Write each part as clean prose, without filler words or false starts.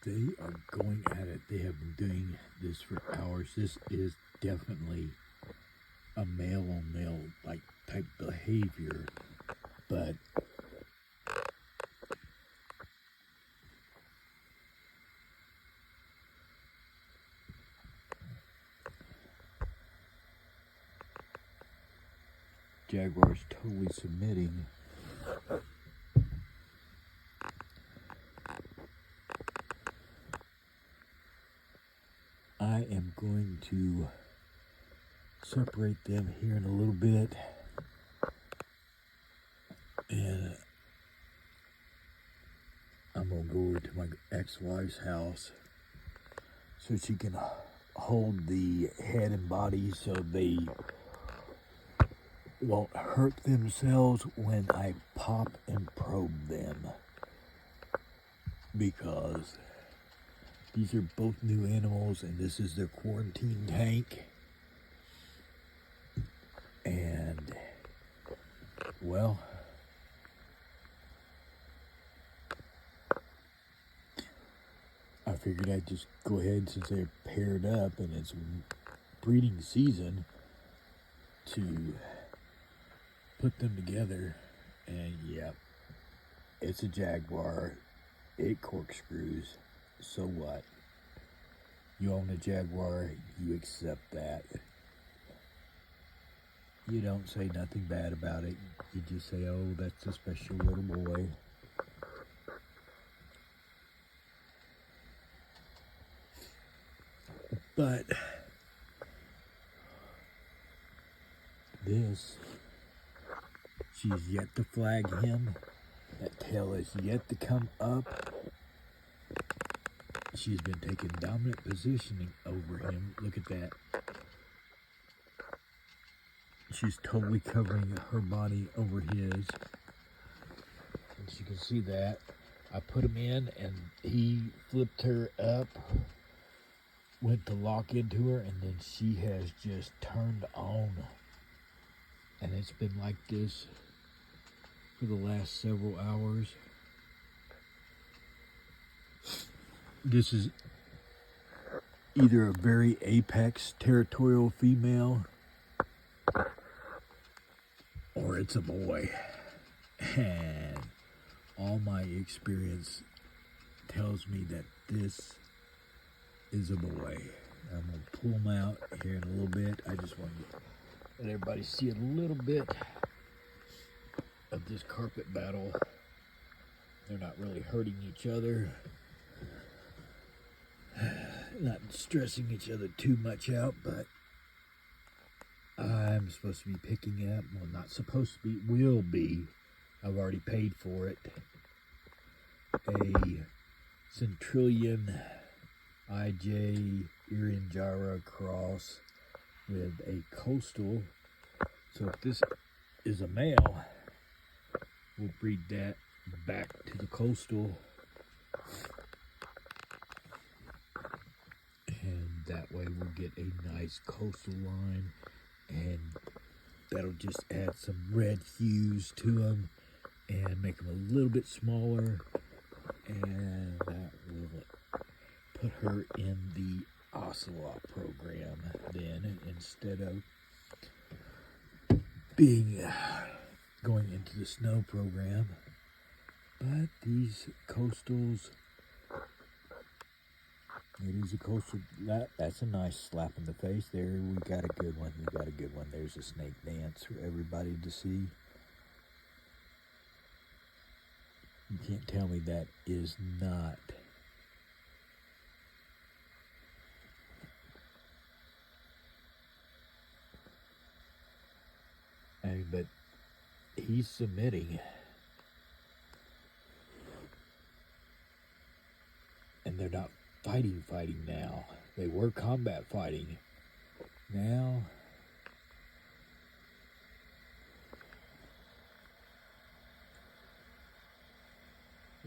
They are going at it. They have been doing this for hours. This is definitely a male on male like type behavior, but Jaguar's totally submitting. I am going to separate them here in a little bit, and I'm going to go over to my ex-wife's house so she can hold the head and body so they won't hurt themselves when I pop and probe them, because these are both new animals and this is their quarantine tank. And well, I figured I'd just go ahead, since they're paired up and it's breeding season, to put them together. And yep, it's a Jaguar. It corkscrews. So what? You own a Jaguar, you accept that. You don't say nothing bad about it. You just say, oh, that's a special little boy. But this, she's yet to flag him. That tail is yet to come up. She's been taking dominant positioning over him. Look at that. She's totally covering her body over his. As you can see that. I put him in and he flipped her up, went to lock into her, and then she has just turned on. And it's been like this for the last several hours. This is either a very apex territorial female or it's a boy. And all my experience tells me that this is a boy. I'm going to pull him out here in a little bit. I just want to let everybody see a little bit of this carpet battle. They're not really hurting each other. Not stressing each other too much out, but I'm supposed to be picking up, well, not supposed to be, will be, I've already paid for it, a Centrillion IJ Irianjara cross with a coastal. So if this is a male, we'll breed that back to the coastal. And that way we'll get a nice coastal line, and that'll just add some red hues to them and make them a little bit smaller, and that will put her in the ocelot program then, instead of being going into the snow program. But these coastals, it is a coastal. That's a nice slap in the face there. We got a good one. We got a good one. There's a snake dance for everybody to see. You can't tell me that is not. But he's submitting. And they're not fighting now. They were combat fighting. Now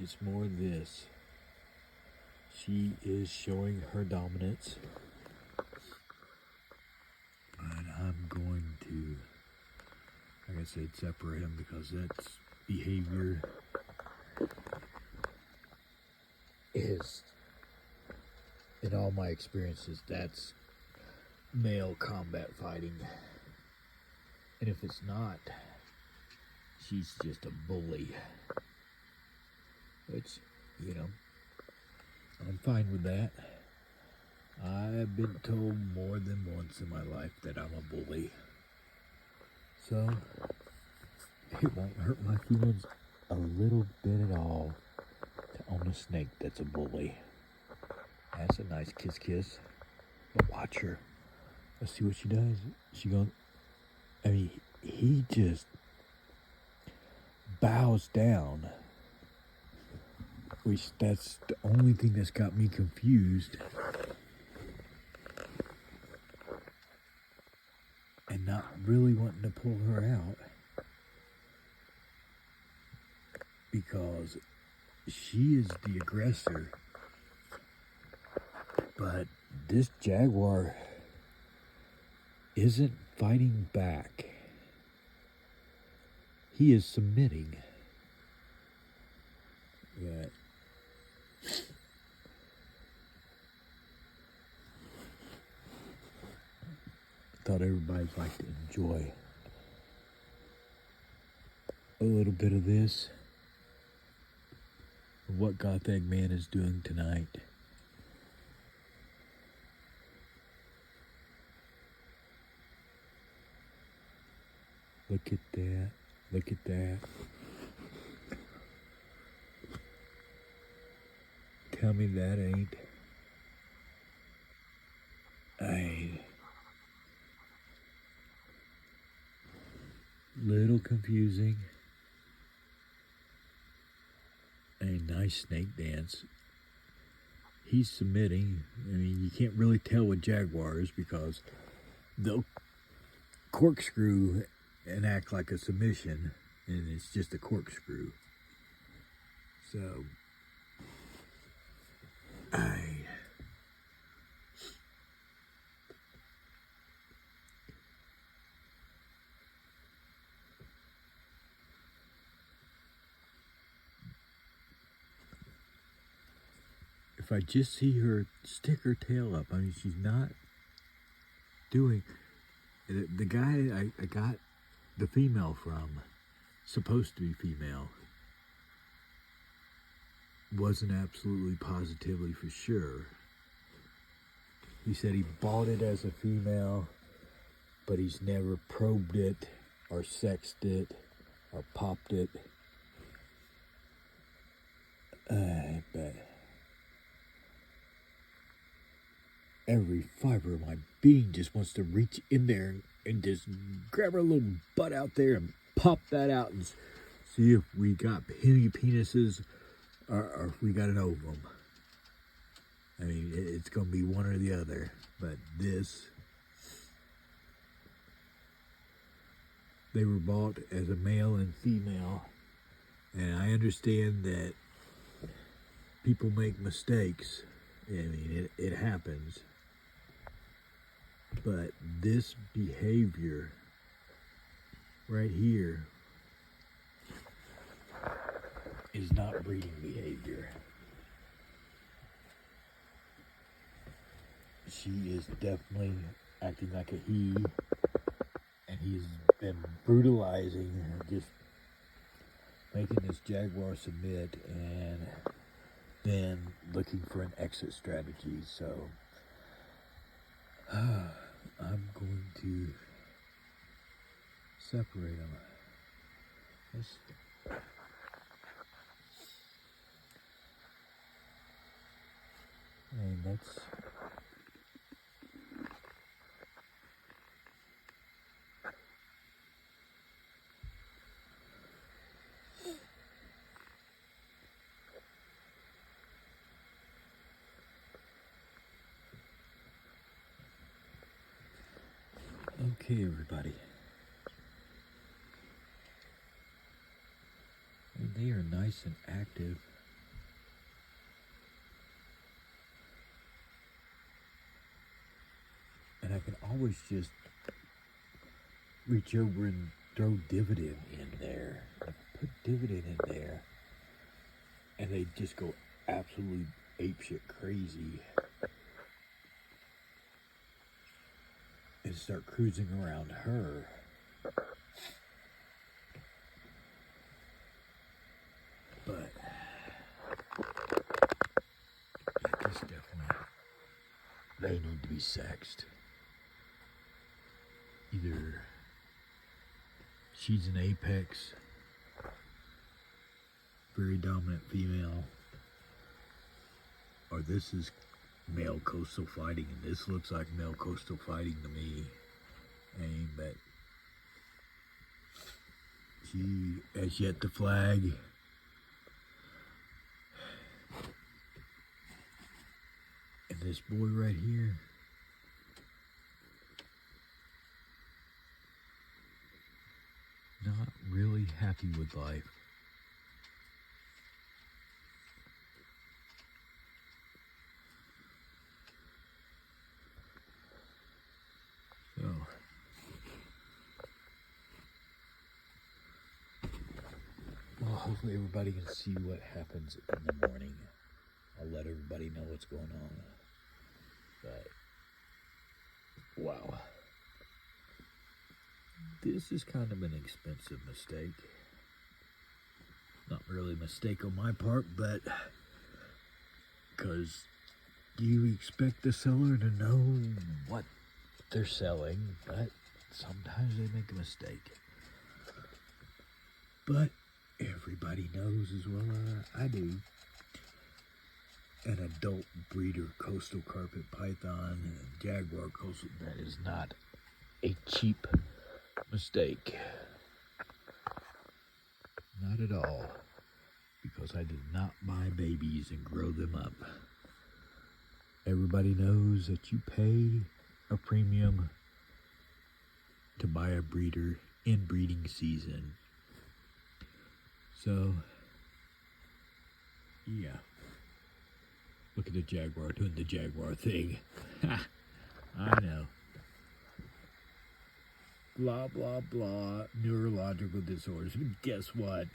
it's more this. She is showing her dominance. And I'm going to, like I said, separate them, because that's behavior is in all my experiences, that's male combat fighting. And if it's not, she's just a bully. Which, you know, I'm fine with that. I've been told more than once in my life that I'm a bully. So, it won't hurt my feelings a little bit at all to own a snake that's a bully. That's a nice kiss kiss. But watch her. Let's see what she does. She goes, I mean, he just bows down. Which, that's the only thing that's got me confused. And not really wanting to pull her out. Because she is the aggressor. But this jaguar isn't fighting back. He is submitting. But thought everybody'd like to enjoy a little bit of this. What Goth Eggman is doing tonight. Look at that. Look at that. Tell me that ain't. Little confusing. A nice snake dance. He's submitting. I mean, you can't really tell with jaguars because they'll corkscrew and act like a submission, and it's just a corkscrew. So, if I just see her stick her tail up, I mean, she's not doing. The guy I got the female from, supposed to be female, wasn't absolutely positively for sure. He said he bought it as a female, but he's never probed it or sexed it or popped it. But every fiber of my being just wants to reach in there and just grab her little butt out there and pop that out and see if we got penny penises or if we got an ovum. I mean, it's going to be one or the other. But this, they were bought as a male and female. And I understand that people make mistakes. I mean, it happens. But this behavior right here is not breeding behavior. She is definitely acting like a he, and he's been brutalizing her, just making this jaguar submit and then looking for an exit strategy. So I'm going to separate them. And that's okay, everybody. And they are nice and active. And I can always just reach over and throw dividend in there. Put dividend in there. And they just go absolutely apeshit crazy. can start cruising around her. But yeah, this definitely, they need to be sexed. Either she's an apex, very dominant female, or this is male coastal fighting, and this looks like male coastal fighting to me. But she has yet to flag. And this boy right here, not really happy with life. So, well, hopefully everybody can see what happens in the morning. I'll let everybody know what's going on. But, wow. This is kind of an expensive mistake. Not really a mistake on my part, but because you expect the seller to know what they're selling, but sometimes they make a mistake. But everybody knows as well as I do, an adult breeder coastal carpet python and jaguar coastal, that is not a cheap mistake. Not at all. Because I did not buy babies and grow them up. Everybody knows that you pay a premium to buy a breeder in breeding season. So, yeah. Look at the jaguar doing the jaguar thing. I know. Blah, blah, blah. Neurological disorders. Guess what?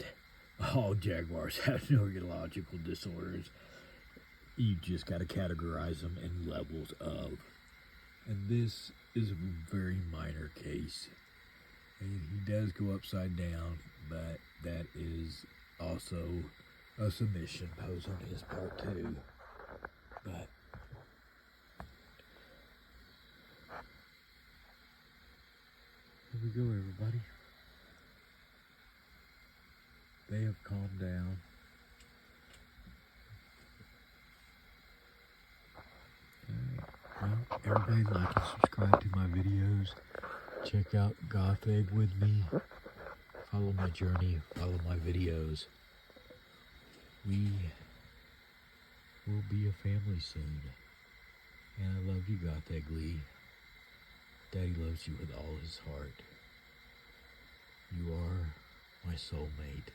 All jaguars have neurological disorders. You just got to categorize them in levels of. And this is a very minor case. And he does go upside down, but that is also a submission pose on his part too. But here we go, everybody. They have calmed down. Well, everybody like and subscribe to my videos. Check out Goth Egg with me. Follow my journey. Follow my videos. We will be a family soon. And I love you, Goth Egg Lee. Daddy loves you with all his heart. You are my soulmate.